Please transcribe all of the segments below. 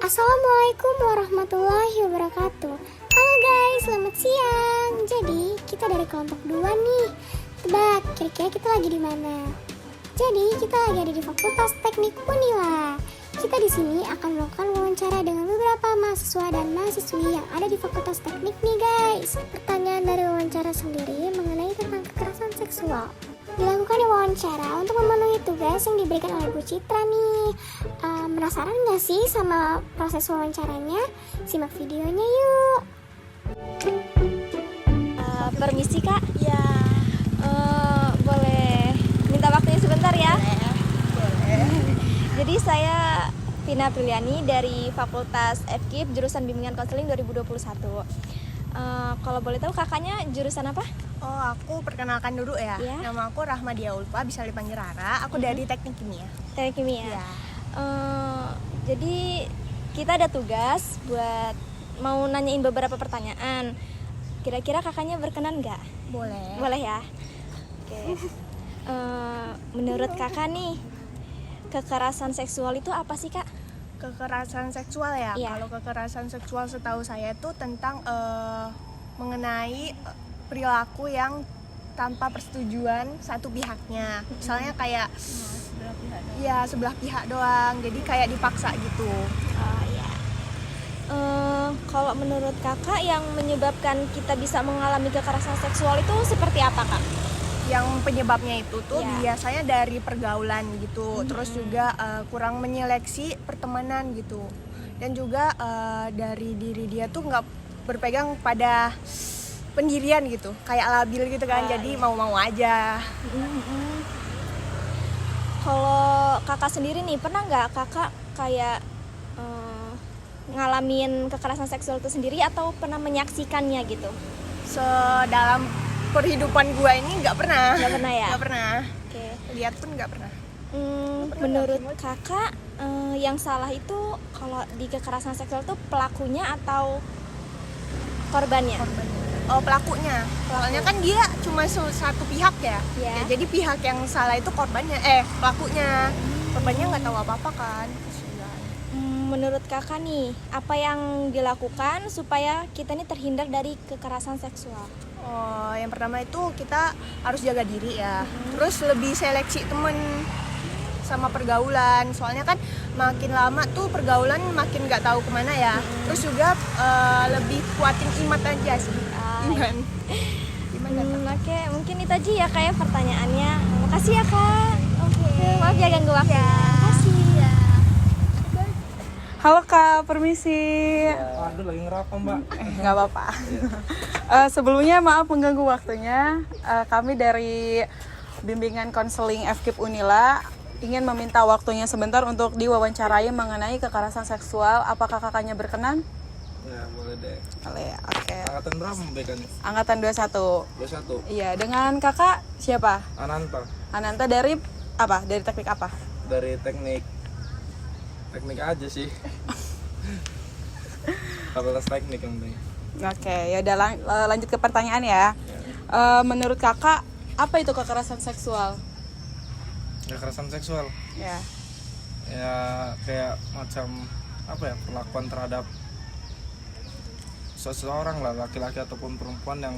Assalamualaikum warahmatullahi wabarakatuh. Halo guys, selamat siang. Jadi kita dari kelompok 2 nih. Tebak, kira-kira kita lagi di mana? Jadi kita lagi ada di Fakultas Teknik Unila. Kita di sini akan melakukan wawancara dengan beberapa mahasiswa dan mahasiswi yang ada di Fakultas Teknik nih guys. Pertanyaan dari wawancara sendiri mengenai tentang kekerasan seksual. Dilakukan wawancara untuk memenuhi tugas yang diberikan oleh Bu Citra nih. Penasaran gak sih sama proses wawancaranya? Simak videonya yuk. Permisi kak, Ya, boleh minta waktunya sebentar ya? boleh. Jadi saya Vina Priliani dari Fakultas FKIP jurusan Bimbingan Konseling 2021. Kalau boleh tahu kakaknya jurusan apa? Oh, aku perkenalkan dulu ya. Ya. Nama aku Rahmadia Ulfa, bisa dipanggil Rara. Aku dari Teknik Kimia. Teknik Kimia. Ya. Jadi kita ada tugas buat mau nanyain beberapa pertanyaan. Kira-kira kakaknya berkenan nggak? Boleh. Boleh ya. Oke. Menurut kakak nih, kekerasan seksual itu apa sih kak? Kekerasan seksual ya. Iya. Kalau kekerasan seksual setahu saya itu tentang mengenai perilaku yang tanpa persetujuan satu pihaknya. Misalnya kayak ya sebelah pihak doang. Jadi kayak dipaksa gitu. Oh iya. Kalau menurut kakak yang menyebabkan kita bisa mengalami kekerasan seksual itu seperti apa kak? Yang penyebabnya itu tuh Ya. biasanya dari pergaulan gitu, terus juga kurang menyeleksi pertemanan gitu, dan juga dari diri dia tuh nggak berpegang pada pendirian gitu, kayak labil gitu kan, jadi iya. mau-mau aja. Kalau kakak sendiri nih pernah nggak kakak kayak ngalamin kekerasan seksual itu sendiri atau pernah menyaksikannya gitu? Sedalam perhidupan gua ini nggak pernah. Nggak pernah ya? Nggak pernah. Oke. Lihat pun nggak pernah. Menurut kakak yang salah itu kalau di kekerasan seksual itu pelakunya atau korbannya? Oh, pelakunya. Soalnya kan dia cuma satu pihak ya. Ya. Ya, jadi pihak yang salah itu korbannya, pelakunya. Korbannya nggak tahu apa-apa kan. Kasihan. Menurut kakak nih, apa yang dilakukan supaya kita nih terhindar dari kekerasan seksual? Oh, yang pertama itu kita harus jaga diri ya. Terus lebih seleksi temen sama pergaulan. Soalnya kan makin lama tuh pergaulan makin nggak tahu kemana ya. Terus juga lebih kuatin iman aja sih. Iman. Iman nggak tahu. Oke, mungkin itu aja ya kayak pertanyaannya. Makasih ya kak. Oke. Maaf ya ganggu waktunya. Makasih. Halo Kak, permisi. Aduh lagi ngerapam mbak. Nggak apa-apa. Sebelumnya maaf mengganggu waktunya. Kami dari Bimbingan Konseling FKIP Unila ingin meminta waktunya sebentar untuk diwawancarai mengenai kekerasan seksual. Apakah kakaknya berkenan? Ya boleh deh. Boleh, oke. Angkatan berapa bekan? Angkatan 21. 21. Iya, dengan kakak siapa? Ananta Ananta dari apa? Dari teknik apa? dari teknik aja sih. Fakultas teknik yang penting. Oke, ya udah lanjut ke pertanyaan ya. Menurut kakak, apa itu kekerasan seksual? Kekerasan seksual Ya. ya kayak macam apa ya, perlakuan terhadap seseorang lah, laki-laki ataupun perempuan yang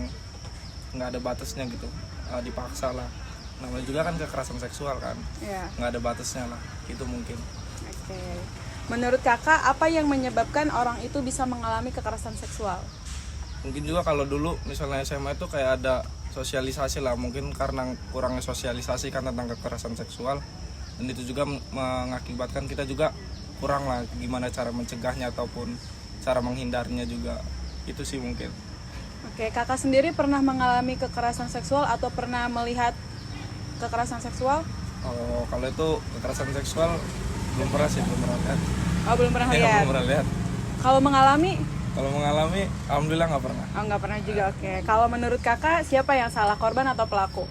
nggak ada batasnya gitu, dipaksa lah. Namanya juga kan kekerasan seksual kan, Ya. nggak ada batasnya lah, itu mungkin. Oke. Menurut kakak, apa yang menyebabkan orang itu bisa mengalami kekerasan seksual? Mungkin juga kalau dulu misalnya SMA itu kayak ada sosialisasi lah, mungkin karena kurangnya sosialisasi kan tentang kekerasan seksual, dan itu juga mengakibatkan kita juga kurang lah gimana cara mencegahnya ataupun cara menghindarnya juga, itu sih mungkin. Oke, kakak sendiri pernah mengalami kekerasan seksual atau pernah melihat kekerasan seksual? Oh, kalau itu kekerasan seksual belum pernah sih, belum pernah lihat. Oh, belum pernah Ya, lihat. belum pernah lihat. Kalau mengalami? Kalau mengalami, alhamdulillah nggak pernah. Oh, nggak pernah juga. Oke. Kalau menurut kakak, siapa yang salah, korban atau pelaku?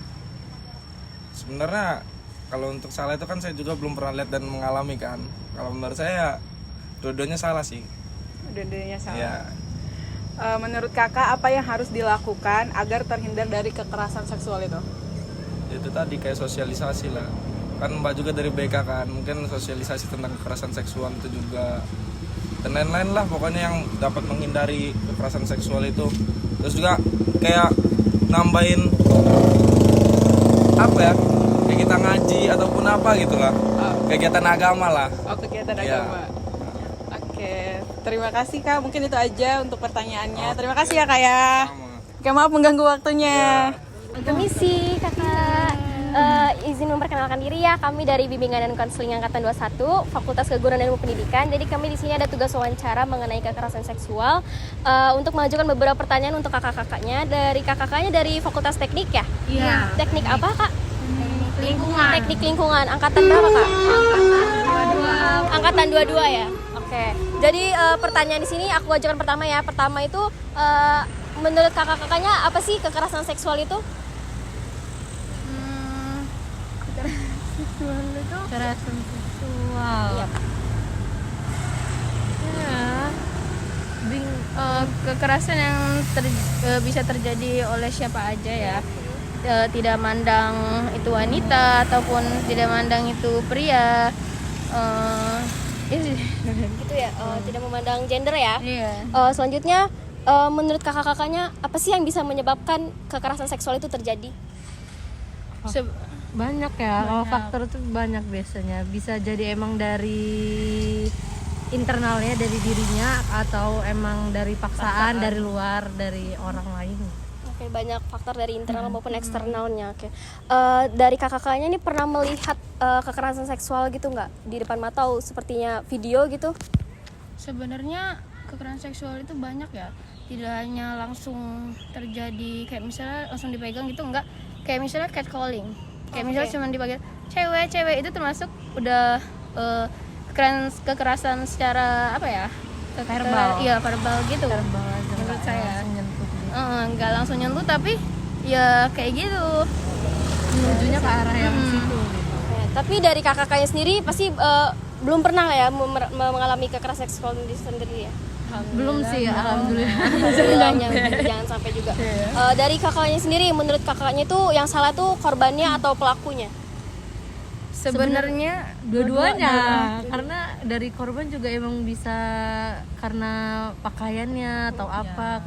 Sebenarnya kalau untuk salah itu kan saya juga belum pernah lihat dan mengalami kan. Kalau menurut saya dua-duanya salah sih. Dua-duanya salah. Ya, Menurut kakak, apa yang harus dilakukan agar terhindar dari kekerasan seksual itu? itu tadi kayak sosialisasi lah. Kan mbak juga dari BK kan, mungkin sosialisasi tentang kekerasan seksual itu juga dan lain-lain lah pokoknya yang dapat menghindari kekerasan seksual itu. Terus juga kayak nambahin apa ya, kayak kita ngaji ataupun apa gitulah, kegiatan agama lah. Kegiatan Iya. agama. Oke, terima kasih Kak. Mungkin itu aja untuk pertanyaannya. Terima kasih ya Kak ya. Oke, maaf mengganggu waktunya. Permisi kakak. Izin memperkenalkan diri ya, kami dari Bimbingan dan Konseling Angkatan 21 Fakultas Keguruan dan Ilmu Pendidikan. Jadi kami di sini ada tugas wawancara mengenai kekerasan seksual, untuk mengajukan beberapa pertanyaan untuk kakak-kakaknya. Dari kakak-kakaknya dari Fakultas Teknik ya? Iya. Teknik apa kak? Lingkungan. Teknik lingkungan. Angkatan berapa kak? Angkatan 22 ya. Oke. Jadi pertanyaan di sini aku ajukan pertama ya. Pertama itu menurut kakak-kakaknya apa sih kekerasan seksual itu? Kekerasan seksual. Iya. Ya. Kekerasan yang bisa terjadi oleh siapa aja ya. Tidak mandang itu wanita ataupun tidak mandang itu pria. Gitu ya. Tidak memandang gender ya. Iya. Selanjutnya menurut kakak-kakaknya apa sih yang bisa menyebabkan kekerasan seksual itu terjadi? Banyak ya, kalau faktor itu banyak biasanya. Bisa jadi emang dari internalnya, dari dirinya, atau emang dari paksaan dari luar, dari orang lain. Oke, banyak faktor dari internal maupun eksternalnya. Oke. Dari kakak-kakaknya ini pernah melihat kekerasan seksual gitu nggak di depan mata, sepertinya video gitu? Sebenarnya kekerasan seksual itu banyak ya, tidak hanya langsung terjadi kayak misalnya langsung dipegang gitu, enggak. Kayak misalnya catcalling, kayak misalnya cuma dipakai cewek itu termasuk udah kekerasan secara apa ya, Verbal. Iya, verbal gitu. Verbal aja, menurut saya langsung nyentuh gitu. nggak langsung nyentuh tapi ya kayak gitu. Menujunya ke arah yang situ. Oke, tapi dari kakak-kakaknya sendiri pasti belum pernah ya mengalami kekerasan seksual sendiri ya? Belum sih, alhamdulillah. Jangan sampai juga. Dari kakaknya sendiri, menurut kakaknya itu yang salah tuh korbannya atau pelakunya? Sebenarnya Dua-duanya, karena dari korban juga emang bisa karena pakaiannya atau apa.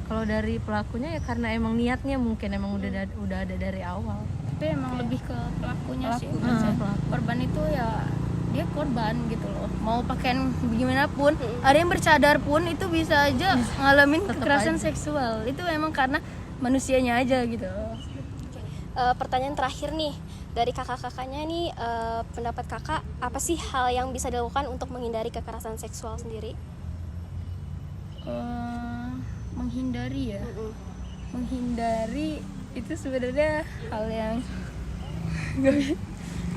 Kalau dari pelakunya ya karena emang niatnya mungkin emang udah ada dari awal. tapi emang lebih ke pelakunya sih. Pelaku. Maksudnya, Pelaku. korban itu ya dia korban gitu loh, mau pakaian gimana pun, ada yang bercadar pun itu bisa aja ngalamin kekerasan seksual. Itu emang karena manusianya aja gitu. Pertanyaan terakhir nih dari kakak-kakaknya nih, pendapat kakak apa sih hal yang bisa dilakukan untuk menghindari kekerasan seksual sendiri? Menghindari ya, menghindari itu sebenarnya hal yang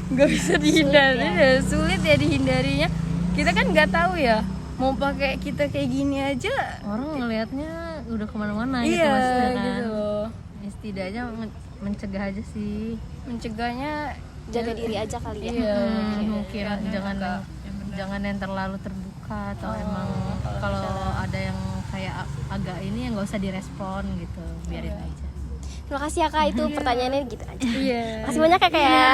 nggak bisa dihindari, sulit ya dihindarinya. Kita kan nggak tahu ya, mau pakai kita kayak gini aja Orang ngelihatnya udah kemana-mana gitu iya maksudnya kan. gitu loh. Ya, setidaknya mencegah aja sih. Mencegahnya Jaga diri aja kali ya. iya. Mungkin jangan yang terlalu terbuka atau emang kalau ada yang kayak agak ini ya nggak usah direspon gitu, biarin aja. Terima kasih ya kak, itu pertanyaannya gitu aja. Iya. Makasih banyak ya kak ya.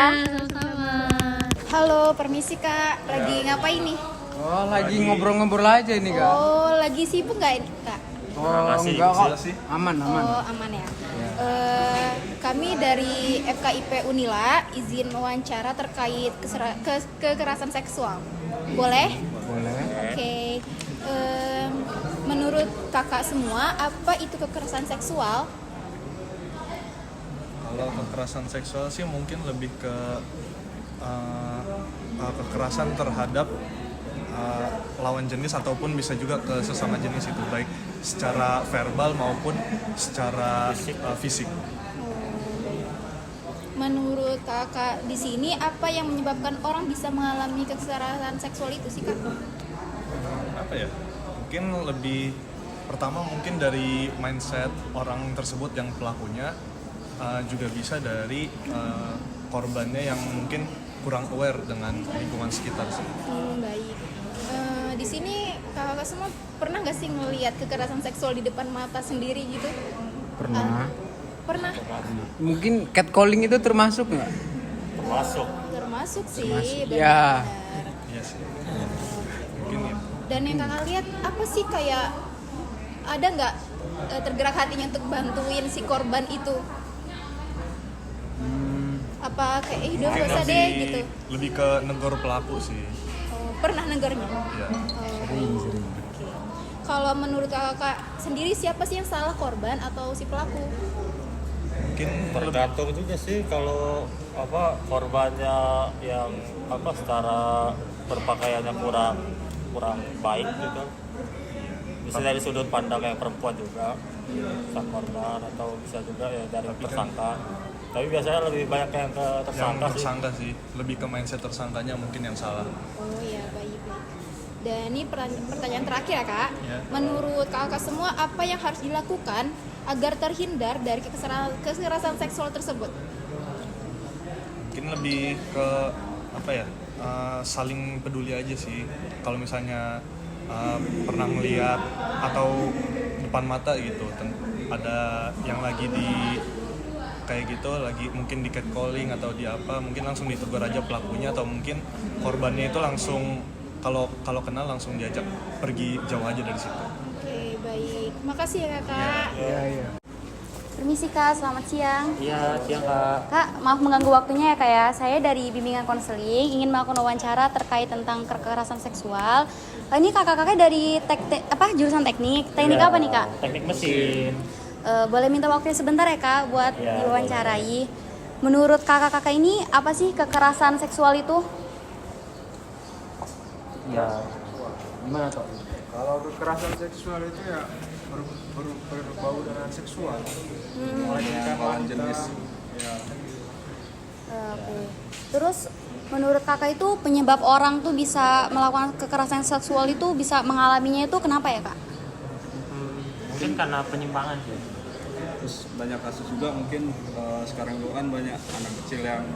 Halo, permisi kak. Lagi ngapain nih? Oh, lagi ngobrol-ngobrol aja ini kak. Oh, lagi sibuk nggak ini kak? Oh, enggak kok. Aman. Oh, aman ya. Kami dari FKIP Unila izin wawancara terkait kekerasan seksual. Boleh? Boleh. Oke. Menurut kakak semua, apa itu kekerasan seksual? Kalau kekerasan seksual sih mungkin lebih ke kekerasan terhadap lawan jenis ataupun bisa juga ke sesama jenis, itu baik secara verbal maupun secara fisik. Menurut kakak di sini, apa yang menyebabkan orang bisa mengalami kekerasan seksual itu sih kak? Apa ya? Mungkin lebih pertama mungkin dari mindset orang tersebut yang pelakunya, juga bisa dari korbannya yang mungkin kurang aware dengan lingkungan sekitar sih. Baik. Di sini kakak semua pernah nggak sih ngelihat kekerasan seksual di depan mata sendiri gitu? Pernah. Pernah. Mungkin catcalling itu termasuk nggak? Termasuk sih. Ya. Benar. Iya sih. Mungkin itu. Dan yang kakak lihat apa sih, kayak ada nggak tergerak hatinya untuk bantuin si korban itu? Apa kayak udah gak usah deh gitu? Lebih ke negor pelaku sih. Oh, pernah negornya? Iya. Sering. Kalau menurut kakak sendiri siapa sih yang salah, korban atau si pelaku? Mungkin Tergantung juga sih, kalau korbannya yang secara berpakaiannya kurang baik gitu. Bisa dari sudut pandang yang perempuan juga, sang korban, atau bisa juga ya dari tersangka. Tapi biasanya lebih banyak yang ke tersangka sih. Lebih ke mindset tersangkanya mungkin yang salah. Oh iya, baik. Dan ini pertanyaan terakhir ya kak. Ya. Menurut kakak semua, apa yang harus dilakukan agar terhindar dari kekerasan seksual tersebut? Mungkin lebih ke saling peduli aja sih. Kalau misalnya pernah melihat atau depan mata gitu, ada yang lagi di kayak gitu, lagi mungkin di catcalling atau di apa, mungkin langsung ditegur aja pelakunya, atau mungkin korbannya itu langsung kalau kenal langsung diajak pergi jauh aja dari situ. Oke, baik. Makasih ya kakak. Iya. Permisi kak, selamat siang. Iya, siang kak. Kak, maaf mengganggu waktunya ya kak ya. Saya dari bimbingan konseling ingin melakukan wawancara terkait tentang kekerasan seksual. Ini kakak-kakak dari jurusan teknik Iya, apa nih kak? Teknik mesin. Boleh minta waktunya sebentar ya kak buat Ya, diwawancarai. Menurut kakak-kakak ini apa sih kekerasan seksual itu? Ya, gimana toh? Kalau kekerasan seksual itu ya berbau dengan seksual. Lawan jenis. Ya. Oke. Terus menurut kakak itu penyebab orang tuh bisa melakukan kekerasan seksual itu bisa mengalaminya itu kenapa ya kak? Mungkin karena penyimpangan sih. Terus banyak kasus juga mungkin sekarang itu kan banyak anak kecil yang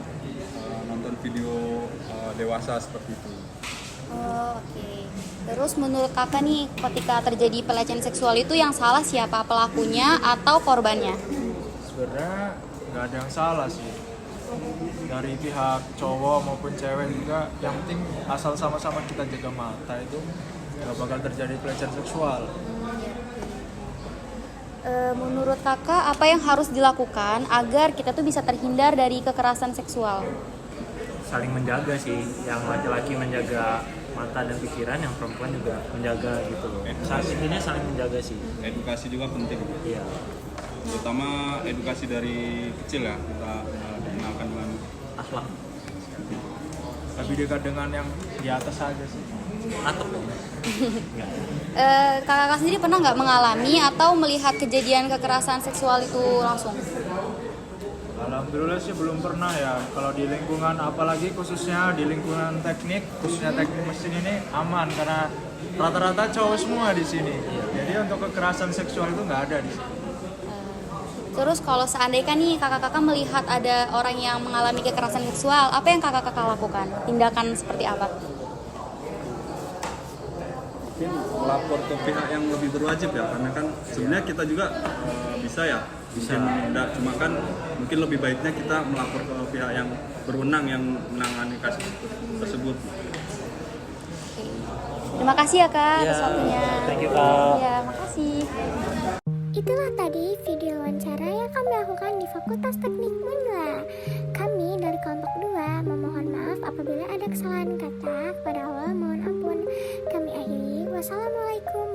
nonton video dewasa seperti itu. Oh, oke. Terus menurut kakak nih, ketika terjadi pelecehan seksual itu yang salah siapa, pelakunya atau korbannya? Sebenarnya nggak ada yang salah sih. Dari pihak cowok maupun cewek juga, yang penting asal sama-sama kita jaga mata itu nggak bakal terjadi pelecehan seksual. Menurut kakak apa yang harus dilakukan agar kita tuh bisa terhindar dari kekerasan seksual? Saling menjaga sih, yang laki-laki menjaga mata dan pikiran, yang perempuan juga menjaga gitu loh. Intinya saling menjaga sih. Edukasi juga penting. Iya. Terutama edukasi dari kecil ya, kita dikenalkan dengan Akhlak. Lebih dekat dengan yang di atas aja sih. Atap dong. Kakak sendiri pernah nggak mengalami atau melihat kejadian kekerasan seksual itu langsung? Alhamdulillah sih belum pernah ya. Kalau di lingkungan, apalagi khususnya di lingkungan teknik, khususnya teknik mesin ini aman karena rata-rata cowok semua di sini. Jadi untuk kekerasan seksual itu nggak ada di sini. Terus kalau seandainya nih kakak-kakak melihat ada orang yang mengalami kekerasan seksual, apa yang kakak-kakak lakukan? Tindakan seperti apa? mungkin melapor ke pihak yang lebih berwajib ya, karena kan sebenarnya kita juga bisa menindak, cuma kan mungkin lebih baiknya kita melapor ke pihak yang berwenang yang menangani kasus tersebut. Terima kasih ya kak atas waktunya. Thank you kak. Ya, makasih. Itulah tadi video wawancara yang kami lakukan di Fakultas Teknik Unila. Kami dari kelompok 2 memohon maaf apabila ada kesalahan kata. Kepada Allah mohon ampun. Kami akhiri. Wassalamualaikum